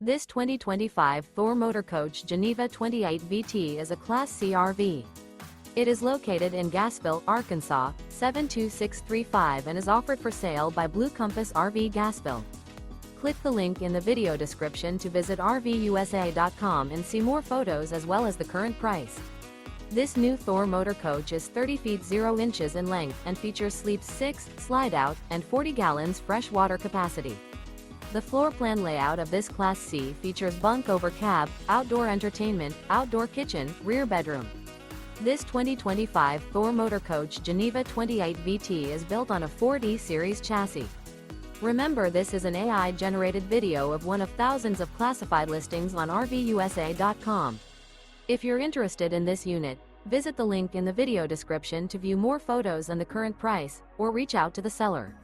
This 2025 Thor Motor Coach Geneva 28 VT is a Class C RV. It is located in Gassville, Arkansas, 72635 and is offered for sale by Blue Compass RV Gassville. Click the link in the video description to visit RVUSA.com and see more photos as well as the current price. This new Thor Motor Coach is 30 feet 0 inches in length and features sleep 6, slide-out, and 40 gallons fresh water capacity. The floor plan layout of this Class C features bunk over cab, outdoor entertainment, outdoor kitchen, rear bedroom. This 2025 Thor Motor Coach Geneva 28 VT is built on a 4D series chassis. Remember, this is an AI-generated video of one of thousands of classified listings on RVUSA.com. If you're interested in this unit, visit the link in the video description to view more photos and the current price, or reach out to the seller.